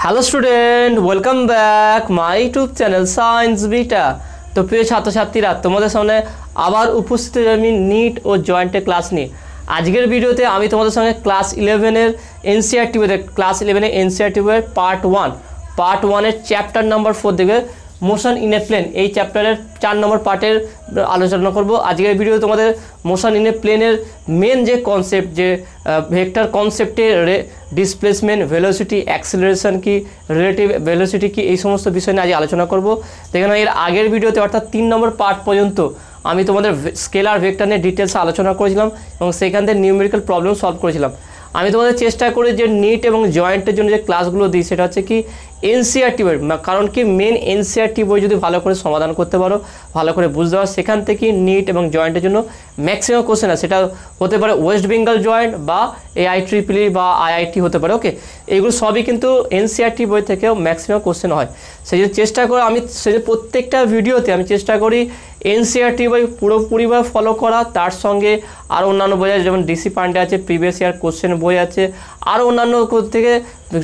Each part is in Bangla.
Hello student, welcome back my YouTube channel science beta. তো প্রিয় ছাত্রছাত্রীরা, তোমাদের সামনে আবার উপস্থিত আমি নিট ও জয়েন্টের ক্লাস নিয়ে। আজকের ভিডিওতে আমি তোমাদের সঙ্গে ক্লাস 11-এর এনসিইআরটি বইয়ের এনসিইআরটি বইয়ের পার্ট 1-এর চ্যাপ্টার নাম্বার 4 দেখবে মোশন ইন এ প্লেন। এই চ্যাপ্টারের 4 নম্বর পার্টের আলোচনা করব আজকের ভিডিওতে। তোমাদের মোশন ইন এ প্লেনের মেন যে কনসেপ্ট, যে ভেক্টর কনসেপ্টে ডিসপ্লেসমেন্ট, ভেলোসিটি, অ্যাক্সেলারেশন কি, রিলেটিভ ভেলোসিটি কি, এই সমস্ত বিষয় নিয়ে আজ আলোচনা করব। দেখেন এর আগের ভিডিওতে অর্থাৎ 3 নম্বর পার্ট পর্যন্ত আমি তোমাদের স্কেলার ভেক্টর নিয়ে ডিটেলসে আলোচনা করেছিলাম এবং সেখান থেকে নিউমেরিক্যাল প্রবলেম সলভ করেছিলাম। আমি তোমাদের চেষ্টা করি যে নিট এবং জয়েন্টের জন্য যে ক্লাসগুলো দিই সেটা হচ্ছে কি এনসিইআরটি বই, কারণ কি মেন এনসিইআরটি বই যদি ভালো করে সমাধান করতে পারো, ভালো করে বুঝতে পারো, সেখান থেকে নিট এবং জয়েন্টের জন্য ম্যাক্সিমাম কোশ্চেন আছে। সেটা হতে পারে ওয়েস্ট বেঙ্গল জয়েন্ট বা AIEEE বা IIT হতে পারে। ওকে, এইগুলো সবই কিন্তু এনসিইআরটি বই থেকেও ম্যাক্সিমাম কোশ্চেন হয়। সেই জন্য চেষ্টা করে প্রত্যেকটা ভিডিওতে আমি চেষ্টা করি এনসিইআরটি বই পুরোপুরিভাবে ফলো করা, তার সঙ্গে আরও অন্যান্য বই আছে, যেমন ডিসি পান্ডে আছে, প্রিভিয়াস ইয়ার কোশ্চেন বই আছে, আরও অন্যান্য থেকে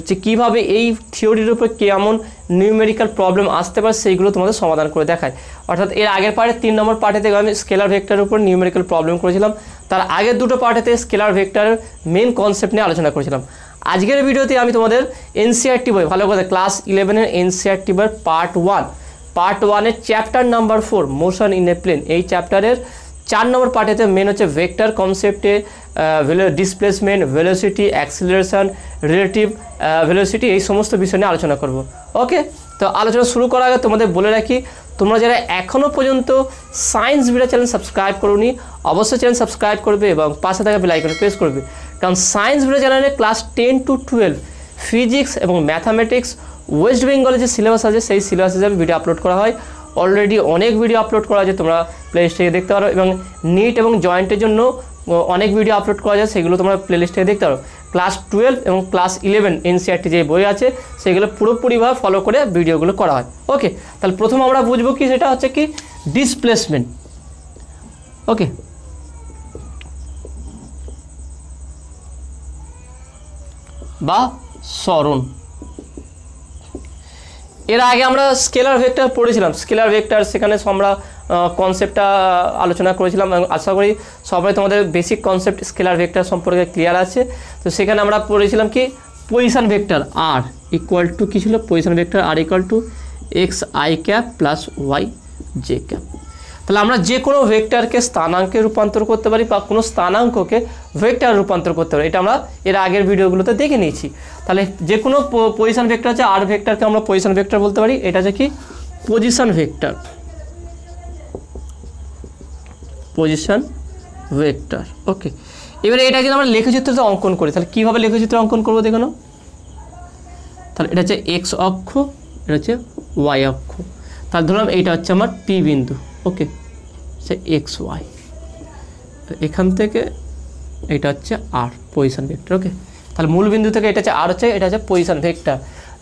যে কীভাবে এই থিওরির উপর কেমন নিউমেরিক্যাল প্রবলেম আসতে পারে সেইগুলো তোমাদের সমাধান করে দেখায়। অর্থাৎ এর আগের পার্টে 3 নম্বর পার্টে থেকে আমি স্কেলার ভেক্টরের উপর নিউমেরিক্যাল প্রবলেম করেছিলাম, তার আগের দুটো পার্টেতে স্কেলার ভেক্টরের মেন কনসেপ্ট নিয়ে আলোচনা করেছিলাম। আজকের ভিডিওতে আমি তোমাদের এনসিইআরটি বই ভালো করে ক্লাস 11-এর এনসিইআরটি বইয়ের পার্ট 1-এর chapter number 4 motion in a plane, এই চ্যাপ্টারের 4 নম্বর পার্টেতে মেন হচ্ছে ভেক্টর কনসেপ্টে displacement, velocity, acceleration, relative velocity, এই সমস্ত বিষয় নিয়ে আলোচনা করব। ওকে, তো আলোচনা শুরু করার আগে তোমাদের বলে রাখি, তোমরা যারা এখনও পর্যন্ত সায়েন্স বিটা চ্যানেল সাবস্ক্রাইব করোনি অবশ্যই চ্যানেল সাবস্ক্রাইব করবে এবং পাশে থাকা বেল আইকনে প্রেস করবে, কারণ সায়েন্স বিটা চ্যানেলে ক্লাস 10 to 12 ফিজিক্স এবং ম্যাথামেটিক্স ওয়েস্ট বেঙ্গলের যে সিলেবাস আছে সেই সিলেবাস হিসাবে ভিডিও আপলোড করা হয়। অলরেডি অনেক ভিডিও আপলোড করা আছে, তোমরা প্লেলিস্ট থেকে দেখতে পারো, এবং নিট এবং জয়েন্টের জন্য অনেক ভিডিও আপলোড করা যায়, সেগুলো তোমরা প্লেলিস্ট থেকে দেখতে পারো। ক্লাস 12 এবং ক্লাস 11 এনসিইআরটি যে বই আছে সেগুলো পুরোপুরিভাবে ফলো করে ভিডিওগুলো করা হয়। ওকে, তাহলে প্রথম আমরা বুঝবো কি, সেটা হচ্ছে কি ডিসপ্লেসমেন্ট। ওকে, বা সরণ। এর আগে আমরা স্কেলার ভেক্টর পড়েছিলাম, স্কেলার ভেক্টর, সেখানে আমরা কনসেপ্টটা আলোচনা করেছিলাম। আশা করি সবাই তোমাদের বেসিক কনসেপ্ট স্কেলার ভেক্টর সম্পর্কে ক্লিয়ার আছে। তো সেখানে আমরা পড়েছিলাম কি position vector r equal to কী ছিল, position vector r equal to xi cap plus yj cap. তাহলে আমরা যে কোনো ভেক্টরকে স্থানাঙ্কে রূপান্তর করতে পারি বা কোনো স্থানাঙ্ককে ভেক্টর রূপান্তর করতে পারি, এটা আমরা এর আগের ভিডিওগুলোতে দেখে নিয়েছি। তাহলে যে কোনো পজিশন ভেক্টর আছে, আর ভেক্টরকে আমরা পজিশন ভেক্টর বলতে পারি, এটা হচ্ছে কি পজিশন ভেক্টর। ওকে, এবারে এটা যদি আমরা লেখচিত্রতে অঙ্কন করি, তাহলে কীভাবে লেখচিত্র অঙ্কন করবো দেখো না। তাহলে এটা হচ্ছে এক্স অক্ষ, এটা হচ্ছে ওয়াই অক্ষ। তাহলে ধরলাম এইটা হচ্ছে আমার পি বিন্দু। ওকে, সে এক্স ওয়াই, এখান থেকে এটা হচ্ছে আর পজিশন ভেক্টর। ওকে, তাহলে মূল বিন্দু থেকে এটা হচ্ছে আর হচ্ছে, এটা হচ্ছে পজিশন ভেক্টর,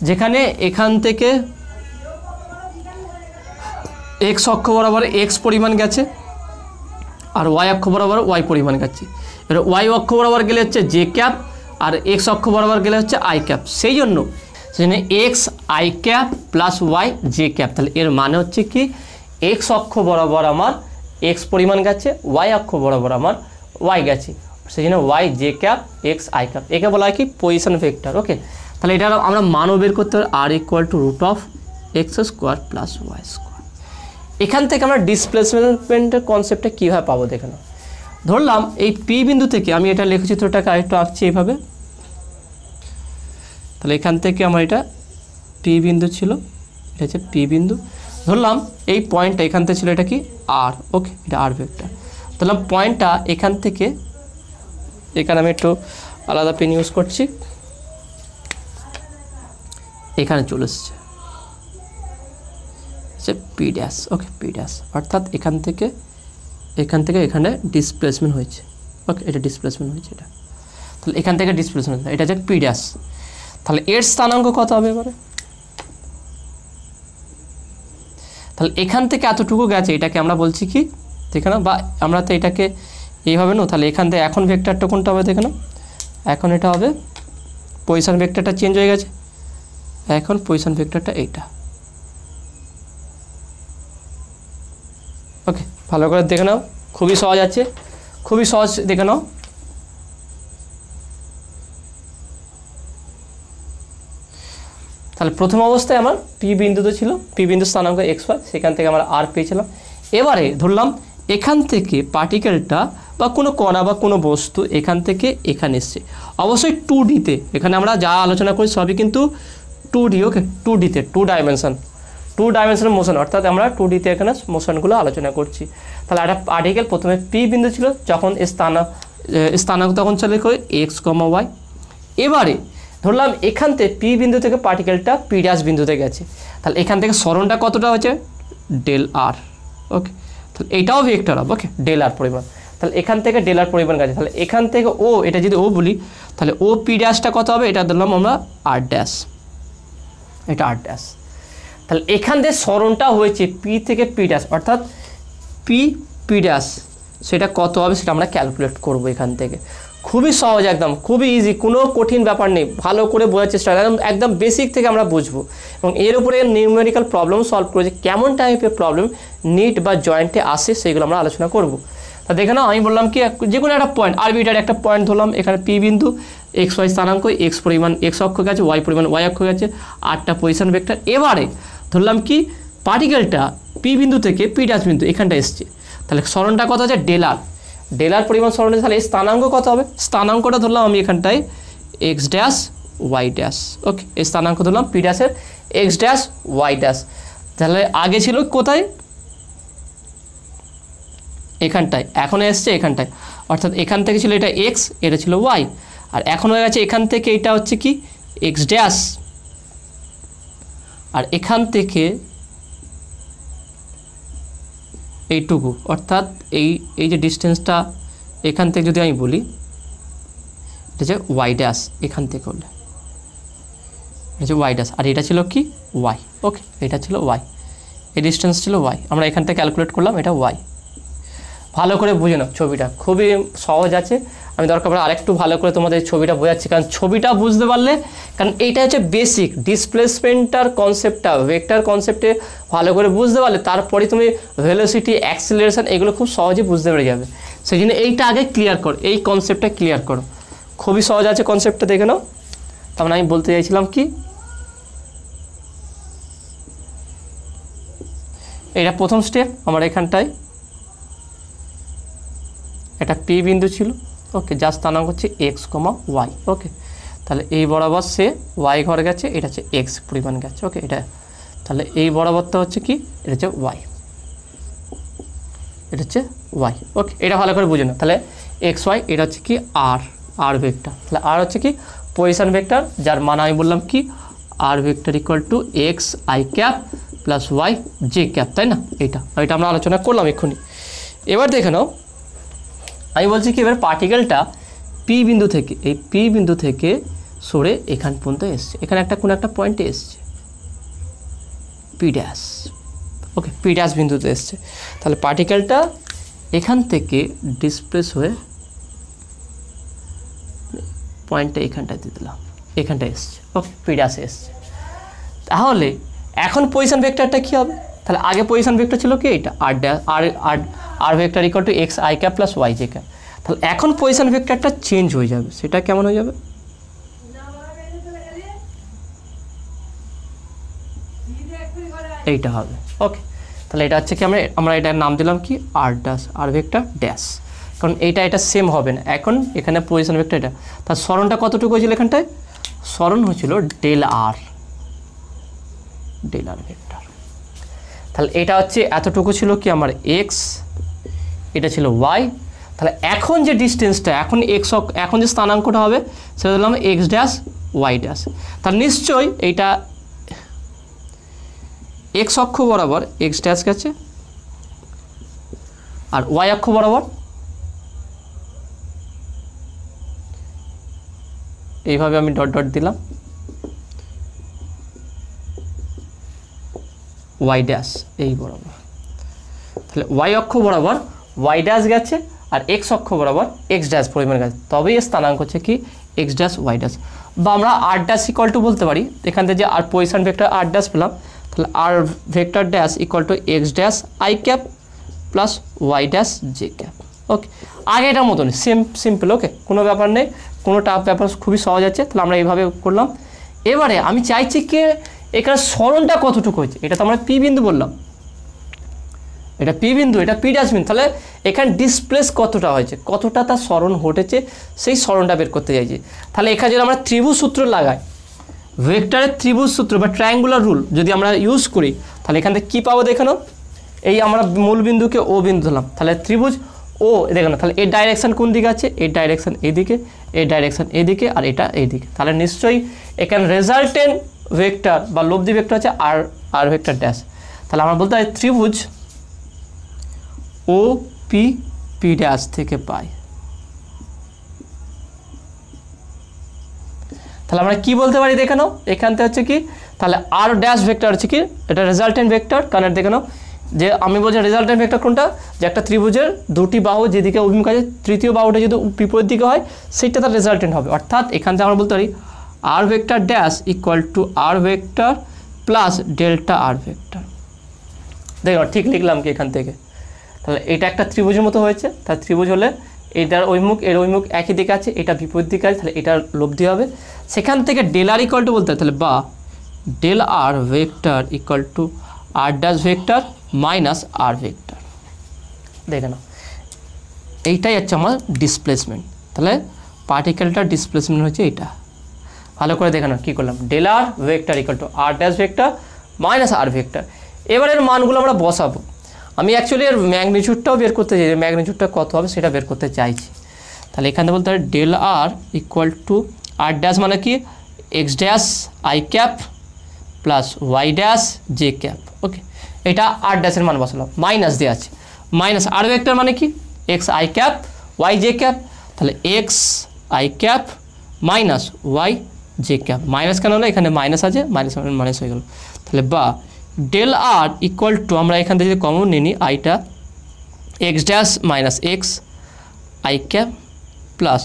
যেখানে এখান থেকে এক্স অক্ষ বরাবর এক্স পরিমাণ গেছে আর ওয়াই অক্ষ বরাবর ওয়াই পরিমাণ গেছে। এবার ওয়াই অক্ষ বরাবর গেলে হচ্ছে জে ক্যাপ আর এক্স অক্ষ বরাবর গেলে হচ্ছে আই ক্যাপ। সেই জন্য X I cap plus Y J cap. তাহলে এর মানে হচ্ছে কি এক্স অক্ষ বরাবর আমার এক্স পরিমাণ গেছে, ওয়াই অক্ষ বরাবর আমার ওয়াই গেছে, সেই জন্য Y J cap X I cap, একে বলা হয় কি পজিশন ভেক্টর। ওকে, তাহলে এটা আমরা মানও বের করতে পারি r equal to root of X square plus Y square. এখান থেকে আমরা ডিসপ্লেসমেন্টের কনসেপ্টটা কীভাবে পাবো দেখে নাও। ধরলাম এই পি বিন্দু থেকে আমি এটা লেখচিত্রটাকে আরেকটু আঁকছি এইভাবে। তাহলে এখান থেকে আমার এটা পি বিন্দু ছিল, এটা হচ্ছে পি বিন্দু। ধরলাম এই পয়েন্টটা এখান থেকে ছিল, এটা কি আর। ওকে, এটা আর ভেক্টর। ধরলাম পয়েন্টটা এখান থেকে, এখানে আমি একটু আলাদা পেন ইউজ করছি, এখানে চলে এসছে পি ড্যাশ। ওকে, পি ড্যাশ অর্থাৎ এখান থেকে এখানে ডিসপ্লেসমেন্ট হয়েছে। ওকে, এটা ডিসপ্লেসমেন্ট হয়েছে এটা, তাহলে এখান থেকে ডিসপ্লেসমেন্ট, এটা হচ্ছে পি ড্যাশ। তাহলে এর স্থানাঙ্ক কত হবে এবারে, তাহলে এখান থেকে এতটুকু গেছে, এটাকে আমরা বলছি কি দেখে না, বা আমরা তো এটাকে এইভাবে নো। তাহলে এখান থেকে এখন ভেক্টরটা কোনটা হবে দেখে না, এখন এটা হবে পজিশন ভেক্টরটা চেঞ্জ হয়ে গেছে, এখন পজিশন ভেক্টরটা এইটা। ওকে, ভালো করে দেখে নাও, খুবই সহজ আছে, খুবই সহজ, দেখে নাও। তাহলে প্রথম অবস্থায় আমার পি বিন্দুতে ছিল, পি বিন্দু স্থানাঙ্ক এক্স ওয়াই, সেখান থেকে আমরা আর পেয়েছিলাম। এবারে ধরলাম এখান থেকে পার্টিকেলটা বা কোনো কণা বা কোনো বস্তু এখান থেকে এখানে এসছে, অবশ্যই 2Dতে। এখানে আমরা যা আলোচনা করি সবই কিন্তু 2D। ওকে, 2Dতে, 2 ডাইমেনশনাল মোশন, অর্থাৎ আমরা 2Dতে এখানে মোশনগুলো আলোচনা করছি। তাহলে একটা পার্টিকেল প্রথমে পি বিন্দু ছিল, যখন স্থানাঙ্ক তখন চলে করে এক্স কমা ওয়াই। এবারে ধরলাম এখান থেকে পি বিন্দু থেকে পার্টিকেলটা পি ড্যাশ বিন্দুতে গেছে, তাহলে এখান থেকে সরণটা কতটা হচ্ছে ডেল আর। ওকে, তাহলে এইটাও ভেক্টর হবে। ওকে, ডেল আর পরিমাণ, তাহলে এখান থেকে ডেল আর পরিমাণ গেছে, তাহলে এখান থেকে ও, এটা যদি ও বলি তাহলে ও পি ড্যাশটা কত হবে, এটা ধরলাম আমরা আর ড্যাশ, এটা আর ড্যাশ। তাহলে এখান থেকে সরণটা হয়েছে পি থেকে পি ড্যাশ, অর্থাৎ পি ড্যাশ, সেটা কত হবে সেটা আমরা ক্যালকুলেট করব এখান থেকে। খুবই সহজ, একদম খুবই ইজি, কোনো কঠিন ব্যাপার নেই, ভালো করে বোঝার চেষ্টা করুন, একদম বেসিক থেকে আমরা বুঝবো এবং এর উপরে নিউমেরিক্যাল প্রবলেম সলভ করে যে কেমন টাইপের প্রবলেম নিট বা জয়েন্টে আসে সেইগুলো আমরা আলোচনা করব। তা দেখে নাও, আমি বললাম কি যে কোনো একটা পয়েন্ট, আরবিটারি একটা পয়েন্ট ধরলাম, এখানে পি বিন্দু, এক্স ওয়াই স্থানাঙ্ক, এক্স পরিমাণ এক্স অক্ষ গেছে, ওয়াই পরিমাণ ওয়াই অক্ষ গেছে, 8টা পজিশন ভেক্টর। এবারে ধরলাম কি পার্টিকেলটা পি বিন্দু থেকে পি ড্যাশ বিন্দু এখানটা এসছে, তাহলে সরণটা কত আছে ডেলার, ডেলার পরিমাণ সরণে, তাহলে এই স্থানাঙ্ক কত হবে, স্থানাঙ্কটা ধরলাম আমি এখানটায় এক্স ড্যাশ ওয়াই ড্যাশ। ওকে, এই স্থানাঙ্ক ধরলাম পি ড্যাশের এক্স ড্যাশ ওয়াই ড্যাশ। তাহলে আগে ছিল কোথায়, এখানটায়, এখন এসছে এখানটায়, অর্থাৎ এখান থেকে ছিল এটা এক্স, এটা ছিল ওয়াই, আর এখন হয়ে গেছে এখান থেকে এটা হচ্ছে কি এক্স ড্যাশ, আর এখান থেকে এইটুকু, অর্থাৎ এই যে ডিস্টেন্সটা এখান থেকে যদি আমি বলি এটা হচ্ছে ওয়াই ড্যাশ, এখান থেকে হলে এটা হচ্ছে ওয়াই ড্যাশ, আর এটা ছিল কি ওয়াই। ওকে, এটা ছিল ওয়াই, এই ডিস্টেন্স ছিল ওয়াই, আমরা এখান থেকে ক্যালকুলেট করলাম এটা ওয়াই। ভালো করে বুঝে নাও, ছবিটা খুবই সহজ আছে, আমি দরকার পড়ে আরেকটু ভালো করে তোমাদের ছবিটা বোঝাচ্ছি, কারণ ছবিটা বুঝতে পারলে, কারণ এইটা হচ্ছে বেসিক ডিসপ্লেসমেন্টার কনসেপ্টটা, ভেক্টর কনসেপ্টে ভালো করে বুঝতে পারলে তারপরে তুমি ভেলোসিটি, অ্যাক্সিলারেশন এগুলো খুব সহজে বুঝতে পেরে যাবে। সেই জন্য এইটা আগে ক্লিয়ার করো, এই কনসেপ্টটা ক্লিয়ার করো, খুবই সহজ আছে কনসেপ্টটা, দেখে নাও। তার মানে আমি বলতে চাইছিলাম কি, এটা প্রথম স্টেপ আমার এখানটায় এটা পি বিন্দু ছিল। ওকে, যার স্থানাঙ্ক হচ্ছে এক্স কমা ওয়াই। ওকে, তাহলে এই বরাবর সে ওয়াই ঘর গেছে, এটা হচ্ছে এক্স পরিমাণ গেছে। ওকে, এটা তাহলে এই বরাবরটা হচ্ছে কি, এটা হচ্ছে ওয়াই, এটা হচ্ছে ওয়াই। ওকে, এটা ভালো করে বুঝে নাও। তাহলে এক্স ওয়াই, এটা হচ্ছে কি আর ভেক্টর, তাহলে আর হচ্ছে কি পজিশন ভেক্টর, যার মান আমি বললাম কি r vector equal to x I cap plus Y J cap, তাই না? এটা আমরা আলোচনা করলাম এক্ষুনি। এবার দেখে নাও, আমি বলছি কি এবার পার্টিকেলটা পি বিন্দু থেকে, এই পি বিন্দু থেকে সরে এখান পর্যন্ত এসছে, এখানে একটা কোনো একটা পয়েন্টে এসছে পি ড্যাশ। ওকে, পি ড্যাশ বিন্দুতে এসছে, তাহলে পার্টিকেলটা এখান থেকে ডিসপ্লেস হয়ে পয়েন্টটা এখানটায় দিয়ে দিলাম, এখানটায় এসছে। ওকে, পি ড্যাশে এসছে। তাহলে এখন পজিশন ভেক্টরটা কী হবে, তাহলে আগে পজিশন ভেক্টর ছিল কি এটা r dash r vector equal to x I cap plus Y J cap. তাহলে এখন পজিশন ভেক্টরটা চেঞ্জ হয়ে যাবে, সেটা কেমন হয়ে যাবে, এইটা হবে। ওকে, তাহলে এটা হচ্ছে কি আমরা এটার নাম দিলাম কি আর ড্যাশ, আর ভেক্টর ড্যাশ, কারণ এটা সেম হবে না, এখন এখানে পজিশন ভেক্টর এটা, তার সরণটা কতটুকু হয়েছিল এখানটায়, সরণ হয়েছিল ডেল আর ভেক্টর। তাহলে এটা হচ্ছে এতটুকু ছিল কি আমার এক্স, এটা ছিল ওয়াই। তাহলে এখন যে ডিস্টেন্সটা, এখন এক্স, এখন যে স্থানাঙ্কটা হবে সেটা দিলাম এক্স ড্যাশ ওয়াই ড্যাশ। তাহলে নিশ্চয়ই এইটা এক্স অক্ষ বরাবর এক্স ড্যাশ গেছে, আর ওয়াই অক্ষ বরাবর এইভাবে আমি ডট ডট দিলাম ওয়াই ড্যাশ এই বরাবর। তাহলে ওয়াই অক্ষ বরাবর ওয়াই ড্যাশ গেছে, আর এক্স অক্ষ বরাবর এক্স ড্যাশ পরিমাণ গেছে, তবেই স্থানাঙ্ক হচ্ছে কি এক্স ড্যাশ ওয়াই ড্যাশ। বা আমরা আর ড্যাশ ইকুয়াল টু বলতে পারি এখান থেকে যে আর পজিশন ভেক্টর আর ড্যাশ পেলাম, তাহলে r vector dash equal to x dash i cap plus Y dash j cap. Okay, আগে এটার মতন সিম্পল। ওকে, কোনো ব্যাপার নেই, কোনো টাফ ব্যাপার, খুবই সহজ আছে। তাহলে আমরা এইভাবে করলাম। এবারে আমি চাইছি কি এখানে সরণটা কতটুকু হয়েছে, এটা তো আমরা পি বিন্দু বললাম, এটা পি বিন্দু, এটা পি ড্যাশ বিন্দু, তাহলে এখানে ডিসপ্লেস কতটা হয়েছে, কতটা তার সরণ ঘটেছে, সেই সরণটা বের করতে চাইছি। তাহলে এখানে যদি আমরা ত্রিভুজ সূত্র লাগাই, ভেক্টরের ত্রিভুজ সূত্র বা ট্রায়াঙ্গুলার রুল যদি আমরা ইউজ করি, তাহলে এখান থেকে কী পাবো দেখে নাও। এই আমরা মূল বিন্দুকে ও বিন্দু ধরলাম, তাহলে ত্রিভুজ ও দেখে নাও, তাহলে এর ডাইরেকশান কোন দিকে আছে, এর ডাইরেকশান এইদিকে, এর ডাইরেকশান এইদিকে, আর এটা এইদিকে। তাহলে নিশ্চয়ই এখানে রেজাল্টেন্ট ভেক্টর বা লব্ধি ভেক্টর আছে আর ভেক্টর ড্যাশ। তাহলে আমরা বলতে পারি ত্রিভুজ ও পি পি ড্যাশ থেকে পাই। তাহলে আমরা কি বলতে পারি দেখে নাও, এখান থেকে হচ্ছে কি, তাহলে আর ড্যাশ ভেক্টর হচ্ছে কি, এটা রেজাল্টেন্ট ভেক্টর। কারণ দেখে নাও যে আমি বলছি রেজাল্টেন্ট ভেক্টর কোনটা, যে একটা ত্রিভুজের দুটি বাহু যেদিকে অভিমুখ আছে, তৃতীয় বাহুটা যদি বিপরীত দিকে হয় সেটা তার রেজাল্টেন্ট হবে। অর্থাৎ এখান থেকে আমরা বলতে পারি r vector dash equal to r vector plus delta r vector. দেখো ঠিক লিখলাম কি এখান থেকে। তাহলে এটা একটা ত্রিভুজের মতো হয়েছে, তার ত্রিভুজ হলে এটার ওইমুখ এর ওইমুখ একই দিকে আছে, এটা বিপরীত দিকে আছে, তাহলে এটার লব্ধি হবে। সেখান থেকে ডেল আর ইকুয়াল টু বলতে হয়, তাহলে বা del R vector equal to R dash vector minus R vector. দেখে নাও এইটাই হচ্ছে আমার ডিসপ্লেসমেন্ট। তাহলে পার্টিকেলটার ডিসপ্লেসমেন্ট হচ্ছে এটা। ভালো করে দেখে নাও কী করলাম, del R vector equal to R dash vector minus R vector. এবারের মানগুলো আমরা বসাবো। আমি অ্যাকচুয়ালি এর ম্যাগনিটিউডটাও বের করতে চাই, ম্যাগনিটিউডটা কত হবে সেটা বের করতে চাইছি। তাহলে এখানে বলতে হবে del R equal to R dash মানে কি x dash i cap plus Y dash j cap. Okay, এটা আর ড্যাশের মান বসালাম, মাইনাস দেওয়া আছে, মাইনাস আর ভেক্টর মানে কি x I cap y J cap. তাহলে x I cap minus Y J cap, minus কেন হলো এখানে মাইনাস আছে, মাইনাস মাইনাস হয়ে গেল। তাহলে বা ডেল আর ইকুয়াল টু আমরা এখান থেকে যদি কমন নিই আইটা X dash minus x I cap plus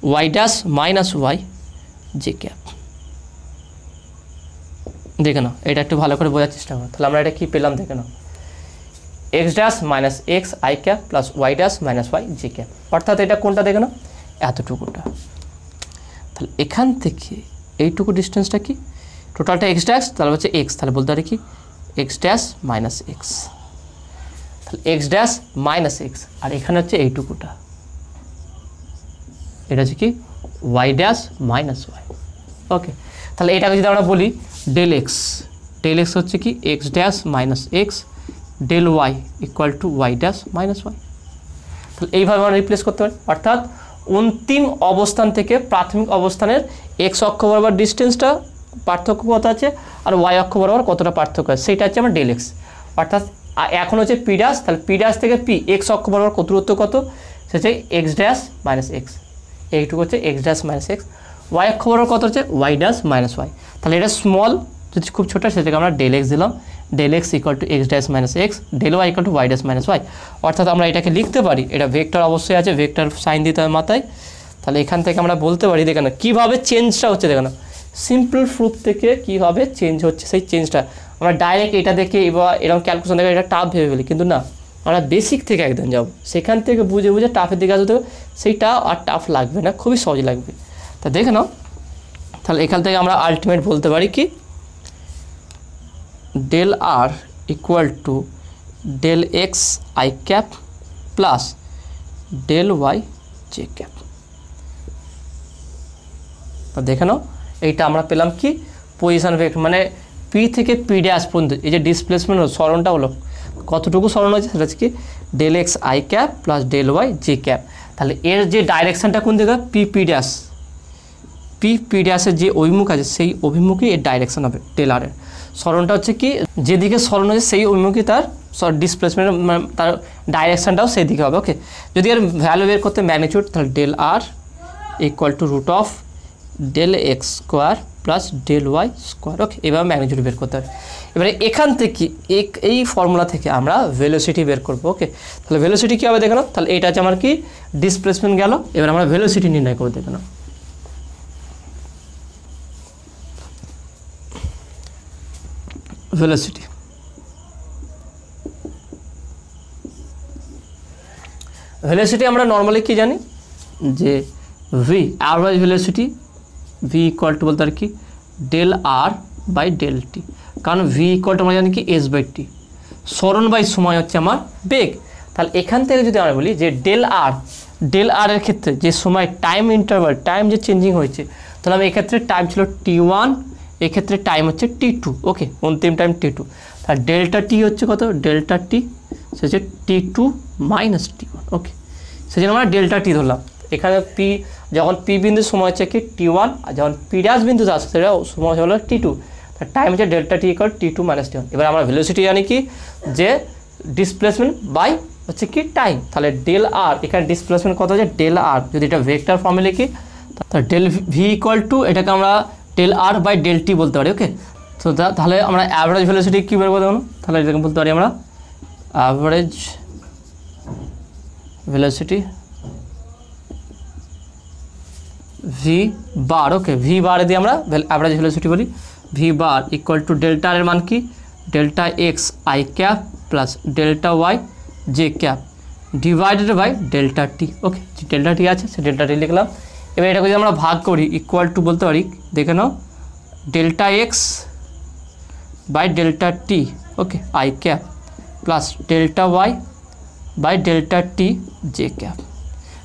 Y dash minus Y J cap. দেখে নাও এটা একটু ভালো করে বোঝার চেষ্টা করো। তাহলে আমরা এটা কী পেলাম দেখে নাও, x dash minus x I cap plus Y dash minus Y J cap. অর্থাৎ এটা কোনটা দেখে নাও, এতটুকুটা। তাহলে এখান থেকে এইটুকু ডিস্টেন্সটা কি, টোটালটা এক্স ড্যাশ, তাহলে হচ্ছে এক্স, তাহলে বলতে পারি কি এক্স ড্যাশ মাইনাস এক্স, তাহলে এক্স ড্যাশ মাইনাস এক্স। আর এখানে হচ্ছে এইটুকুটা, এটা হচ্ছে কি Y dash minus Y. Okay, তাহলে এটাকে যদি আমরা বলি ডেল এক্স হচ্ছে কি x dash minus X del Y equal to Y dash minus Y. তাহলে এইভাবে আমরা রিপ্লেস করতে পারি। অর্থাৎ অন্তিম অবস্থান থেকে প্রাথমিক অবস্থানের এক্স অক্ষ বরাবর ডিস্টেন্সটা পার্থক্য কত আছে আর ওয়াই অক্ষ বরাবর কতটা পার্থক্য আছে সেটা হচ্ছে আমার ডেল এক্স। অর্থাৎ এখন হচ্ছে পি ড্যাশ, তাহলে পি ড্যাশ থেকে পি এক্স অক্ষ বরাবর কত দূরত্ব কত, সে হচ্ছে এক্স ড্যাশ মাইনাস এক্স, এইটুকু হচ্ছে X dash minus X. Y অক্ষ বরাবর কত হচ্ছে ওয়াই ড্যাশ মাইনাস ওয়াই। তাহলে এটা স্মল যদি খুব ছোটো সেটাকে আমরা ডেল এক্স দিলাম, del X equal to x dash minus X del Y equal to Y dash minus Y. অর্থাৎ আমরা এটাকে লিখতে পারি, এটা ভেক্টর অবশ্যই আছে, ভেক্টর সাইন দিতে হবে মাথায়। তাহলে এখান থেকে আমরা বলতে পারি দেখে না কীভাবে চেঞ্জটা হচ্ছে, দেখে না সিম্পল প্রুফ থেকে কীভাবে চেঞ্জ হচ্ছে, সেই চেঞ্জটা আমরা ডাইরেক্ট এটা দেখে এবার এরকম ক্যালকুলেশন দেখে এটা টাফ ভেবে ফেলি, কিন্তু না আমরা বেসিক থেকে একদম যাবো, সেখান থেকে বুঝে বুঝে টাফের দিকে আসতে হবে, সেইটা আর টাফ লাগবে না, খুবই সহজ লাগবে। তা দেখে নাও, তাহলে এখান থেকে আমরা আলটিমেট বলতে পারি কি del R equal to del X I cap plus del Y J cap. তা দেখে নাও এইটা আমরা পেলাম কি পজিশন ভেক্টর, মানে পি থেকে পি ড্যাশ পর্যন্ত এই যে ডিসপ্লেসমেন্ট হলো সরণটা হলো কতটুকু সরণ হয়েছে সেটা হচ্ছে কি del X I cap plus del Y J cap. তাহলে এর যে ডাইরেকশানটা কোন দিকে P P dash, P P ড্যাশের যে অভিমুখ আছে সেই অভিমুখে এর ডাইরেকশান হবে ডেল আরের। সরণটা হচ্ছে কি যেদিকে সরণ হয়েছে সেই অভিমুখে তার ডিসপ্লেসমেন্ট মানে তার ডাইরেকশানটাও সেই দিকে হবে। ওকে, যদি এর ভ্যালু বের করতে ম্যাগনিটিউড, তাহলে del R equal to root of del x square plus del y square. Okay, এভাবে ম্যাগনিটিউড বের করতে হবে। এবারে এখান থেকে এই ফর্মুলা থেকে আমরা ভেলোসিটি বের করবো। ওকে, তাহলে ভেলোসিটি কী হবে দেখে নাও, তাহলে এটা হচ্ছে আমার কি ডিসপ্লেসমেন্ট গেল, এবার আমরা ভেলোসিটি নির্ণয় করবো দেখে নাও। ভেলোসিটি। ভেলোসিটি আমরা নর্মালি কি জানি যে V average velocity, V equal to বলতে আর কি del R by del T, কারণ ভি ইকুয়াল টু আমরা জানি কি এস বাই টি, সরণ বাই সময় হচ্ছে আমার বেগ। তাহলে এখান থেকে যদি আমরা বলি যে ডেল আর এর ক্ষেত্রে যে সময় টাইম ইন্টারভাল, টাইম যে চেঞ্জিং হয়েছে, তাহলে আমি এক্ষেত্রে টাইম ছিল T1, এক্ষেত্রে টাইম হচ্ছে T2, ওকে, অন্তিম টাইম T2। তাহলে ডেল্টা টি হচ্ছে কত, ডেল্টা টি সে হচ্ছে T2 মাইনাস T1, ওকে, সেজন্য আমরা ডেল্টা টি ধরলাম। এখানে পি যখন পি বিন্দুর সময় হচ্ছে কি T1, আর যখন পি ড্যাশ বিন্দুতে আসছে সেটা সময় হলো T2, তার টাইম হচ্ছে delta T equal T2 minus T1। এবার আমরা ভেলোসিটি জানি কি যে ডিসপ্লেসমেন্ট বাই হচ্ছে কি টাইম, তাহলে ডেল আর, এখানে ডিসপ্লেসমেন্ট কত হচ্ছে ডেল আর, যদি এটা ভেক্টর ফর্মে লিখি তাহলে ডেল ভি ইকুয়াল টু এটাকে আমরা del R by del T বলতে পারি, ওকে। তো তাহলে আমরা অ্যাভারেজ ভেলোসিটি কী বের করতে পারবো, তাহলে এটাকে বলতে পারি আমরা average velocity v bar, okay, v bar দিয়ে আমরা অ্যাভারেজ ভেলোসিটি বলি, v bar equal to delta r এর মান কি delta x I cap plus delta y J cap divided by delta t, okay, যে ডেল্টা টি আছে সে ডেল্টা টি লিখলাম। এবার এটাকে যদি আমরা ভাগ করি ইকুয়াল টু বলতে পারি, দেখে নাও, delta x by delta t, okay, i cap plus delta Y by delta T J cap.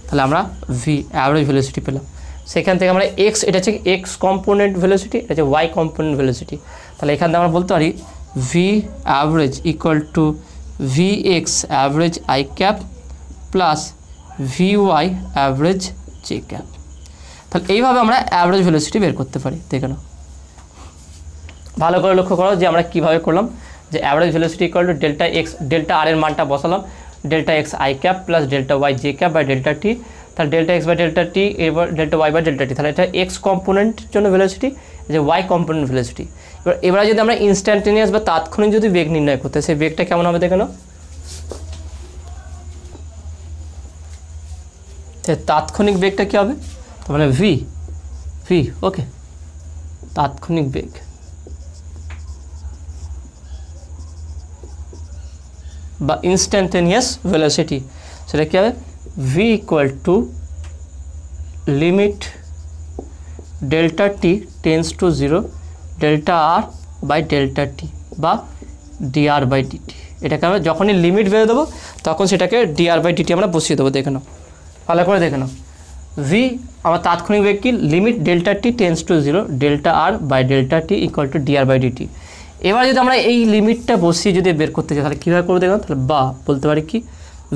তাহলে আমরা ভি অ্যাভারেজ ভেলোসিটি পেলাম। সেখান থেকে আমরা এক্স, এটা হচ্ছে এক্স কম্পোনেন্ট ভেলোসিটি, এটা হচ্ছে ওয়াই কম্পোনেন্ট ভেলোসিটি। তাহলে এখান থেকে আমরা বলতে পারি V average equal to V x average I cap plus V Y average J cap. তাহলে এইভাবে আমরা অ্যাভারেজ ভেলোসিটি বের করতে পারি। দেখে নাও, ভালো করে লক্ষ্য করো যে আমরা কীভাবে করলাম, যে average velocity equal to delta x, delta r এর মানটা বসালাম, delta x I cap plus delta y J cap by delta t, তাহলে delta x by delta t, এবার delta Y by delta t, তাহলে এটা এক্স কম্পোনেন্টের জন্য ভেলোসিটি, যে ওয়াই কম্পোনেন্ট ভেলোসিটি। এবার যদি আমরা ইনস্ট্যান্টেনিয়াস বা তাৎক্ষণিক যদি বেগ নির্ণয় করতে, সেই বেগটা কেমন হবে দেখে নাও, তাৎক্ষণিক বেগটা কী হবে, তার মানে ভি, ওকে, তাৎক্ষণিক বেগ বা ইনস্ট্যান্টেনিয়াস ভেলোসিটি, সেটা কী হবে, v equal to limit delta T tends to 0 delta R by delta t বা ডিআর বাই ডিটি। এটাকে আমরা যখনই লিমিট বের দেবো তখন সেটাকে ডিআর বাই ডিটি আমরা বসিয়ে দেবো। দেখে নাও, ভালো করে দেখে নাও, ভি আমার তাৎক্ষণিক বেগ কি, limit delta T tends to 0 delta R by delta T equal to DR by D T. এবার যদি আমরা এই লিমিটটা বসিয়ে যদি বের করতে চাই তাহলে কীভাবে করবো দেখো, তাহলে বা বলতে পারি কি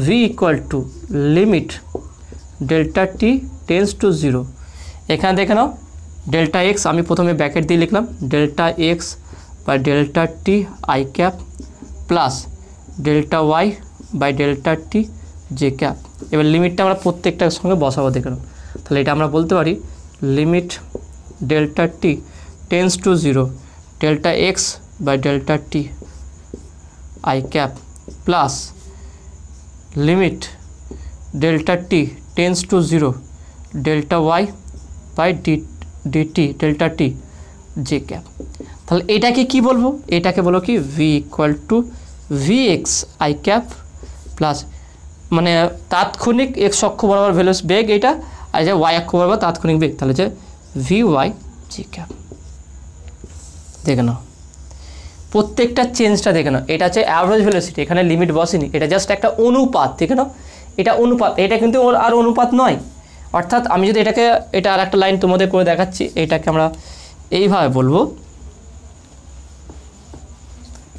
V equal to limit delta T tends to 0, এখানে দেখে নাও ডেল্টা এক্স আমি প্রথমে ব্র্যাকেট দিয়ে লিখলাম, delta x by delta T I cap plus delta Y by delta T J cap. এবার লিমিটটা আমরা প্রত্যেকটার সঙ্গে বসাবো, দেখে নাও, তাহলে এটা আমরা বলতে পারি limit delta T tends to 0 delta x by delta T I cap plus limit delta T tends to 0 delta Y by D T delta T J cap. তাহলে এটাকে কি বলবো, এটাকে বলো কি V equal to V x I cap plus, মানে তাৎক্ষণিক এক্স অক্ষ বরাবর ভেলোস বেগ এটা, আর যে ওয়াই অক্ষ বরাবর তাৎক্ষণিক বেগ, তাহলে যে ভি ওয়াই জে ক্যাপ। দেখে নাও প্রত্যেকটা চেঞ্জটা, দেখে নাও, এটা হচ্ছে অ্যাভারেজ ভেলোসিটি, এখানে লিমিট বসেনি, এটা জাস্ট একটা অনুপাত। দেখে নাও এটা অনুপাত, এটা কিন্তু আর অনুপাত নয়, অর্থাৎ আমি যদি এটাকে, এটা আর একটা লাইন তোমাদের করে দেখাচ্ছি, এটাকে আমরা এইভাবে বলবো,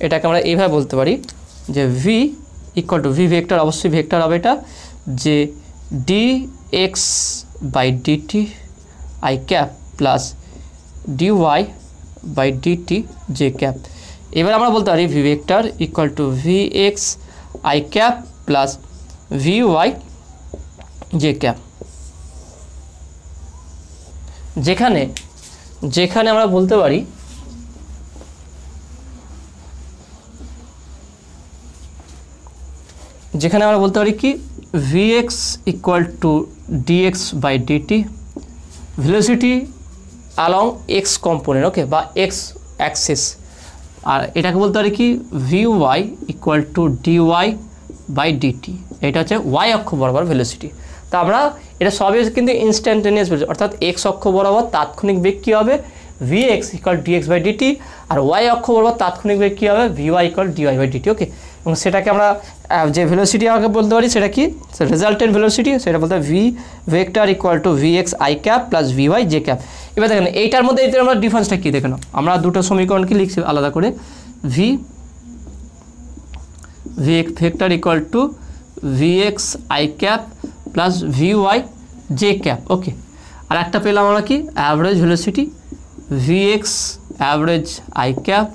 এটাকে আমরা এইভাবে বলতে পারি যে v equal to v vector, অবশ্যই ভেক্টর হবে এটা, যে d x by DT I cap plus d Y by DT J cap. এবার আমরা বলতে পারি v vector equal to V x I cap plus V Y J cap. যেখানে আমরা বলতে পারি কি Vx equal to dx by dt, velocity along x component, okay, বা x অ্যাক্সিস, আর এটাকে বলতে পারি কি v y equal to D Y by D T, এটা হচ্ছে ওয়াই অক্ষ বরাবর ভেলোসিটি। তো আমরা এটা সবই কিন্তু ইনস্ট্যান্টেনিয়াস বলছি, অর্থাৎ এক্স অক্ষ বরাবর তাৎক্ষণিক বেগ কী হবে v x equal d x by d t, আর ওয়াই অক্ষ বরাবর তাৎক্ষণিক বেগ কী হবে v y equal d Y by d t. Okay, এবং সেটাকে আমরা যে ভেলোসিটি আমাকে বলতে পারি সেটা কি রেজাল্টেন্ট ভেলোসিটি, সেটা বলতে V vector equal to V x I cap plus V Y J cap. এবার দেখেন এইটার মধ্যে এটার আমরা ডিফারেন্সটা কী দেখে নাও, আমরা দুটো সমীকরণকে লিখছি আলাদা করে, v vector equal to V x I cap plus V Y J cap. Okay, আর একটা পেলাম আমরা কি average velocity v x average I cap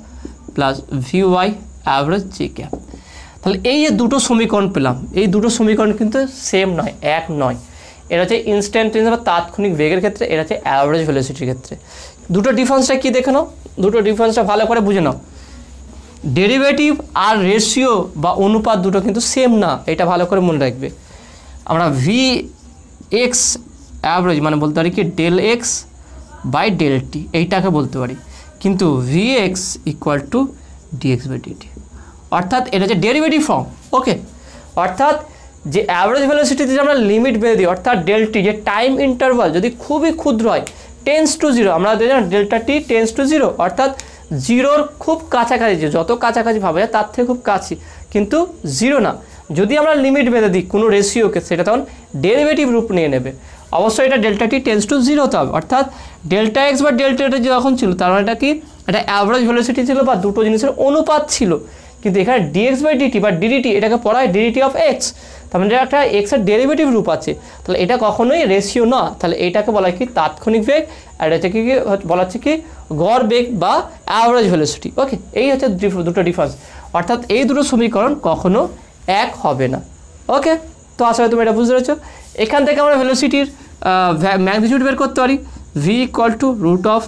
plus V Y average J cap. তাহলে এই যে দুটো সমীকরণ পেলাম, এই দুটো সমীকরণ কিন্তু সেম নয়, এক নয়। এটা হচ্ছে ইনস্ট্যান্টেনিয়াস বা তাৎক্ষণিক বেগের ক্ষেত্রে, এটা হচ্ছে অ্যাভারেজ ভেলোসিটির ক্ষেত্রে। দুটো ডিফারেন্সটা কী দেখে নাও, দুটো ডিফারেন্সটা ভালো করে বুঝে নাও। ডেরিভেটিভ আর রেশিও বা অনুপাত দুটো কিন্তু সেম না, এটা ভালো করে মনে রাখবে। আমরা ভি এক্স অ্যাভারেজ মানে বলতে পারি কি del X by del T, এইটাকে বলতে পারি, কিন্তু V x equal to D x by DT, অর্থাৎ এটা হচ্ছে ডেরিভেটিভ ফর্ম। ওকে, অর্থাৎ যে অ্যাভারেজ ভেলোসিটিতে আমরা লিমিট বেঁধে দিই, অর্থাৎ ডেলটি যে টাইম ইন্টারভাল যদি খুবই ক্ষুদ্র হয় টেন্স টু জিরো, আমরা দেখলাম ডেল্টা টি টেন্স টু জিরো, অর্থাৎ জিরোর খুব কাছাকাছি, যত কাছাকাছি ভাবা যায় তার থেকে খুব কাছে, কিন্তু জিরো না। যদি আমরা লিমিট বেঁধে দিই কোনো রেশিওকে, সেটা তখন ডেরিভেটিভ রূপ নিয়ে নেবে। অবশ্যই এটা ডেল্টা টি টেন্স টু জিরো হতে হবে, অর্থাৎ ডেল্টা এক্স বা ডেল্টা টি যখন ছিল তার মানে এটা কি এটা অ্যাভারেজ ভেলোসিটি ছিল বা দুটো জিনিসের অনুপাত ছিল। কিন্তু এখানে ডিএক্স বাই ডিটি বা ডিডিটি এটাকে পড়া হয় ডিডিটি অফ এক্স, তার মানে একটা এক্সের ডেরিভেটিভ রূপ আছে, তাহলে এটা কখনোই রেশিও না, তাহলে এটাকে বলা হয় কি তাৎক্ষণিক বেগ, আর এটা কি বলা হচ্ছে কি গড় বেগ বা অ্যাভারেজ ভেলোসিটি। ওকে, এই হচ্ছে দুটো ডিফারেন্স, অর্থাৎ এই দুটো সমীকরণ কখনো এক হবে না। ওকে, তো আসলে তুমি এটা বুঝতে পেরেছো। এখান থেকে আমরা ভেলোসিটির ম্যাগনিটিউড বের করতে পারি, V equal to root of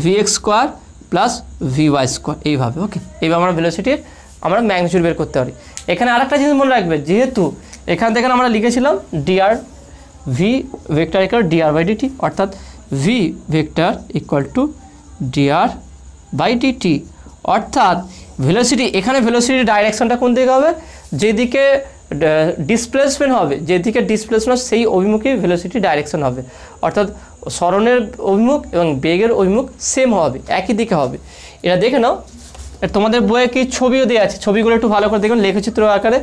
V X square plus V Y square, এইভাবে। ওকে, এইভাবে আমরা ভেলোসিটির আমরা ম্যাগনিটিউড বের করতে পারি। এখানে আরেকটা জিনিস মনে রাখবে, যেহেতু এখান থেকে আমরা লিখেছিলাম d r v vector equal d r by DT, অর্থাৎ v vector equal to DR by DT, অর্থাৎ ভেলোসিটি এখানে ভেলোসিটির ডাইরেকশনটা কোন দিকে হবে, যেদিকে ডিসপ্লেসমেন্ট হবে, যেদিকে ডিসপ্লেসমেন্ট সেই অভিমুখে ভেলোসিটি ডাইরেকশন হবে, অর্থাৎ সরণের অভিমুখ এবং বেগের অভিমুখ সেম হবে, একই দিকে হবে। এটা দেখে নাও, তোমাদের বইয়ে কি ছবিও দেওয়া আছে, ছবিগুলো একটু ভালো করে দেখুন লেখচিত্র আকারে,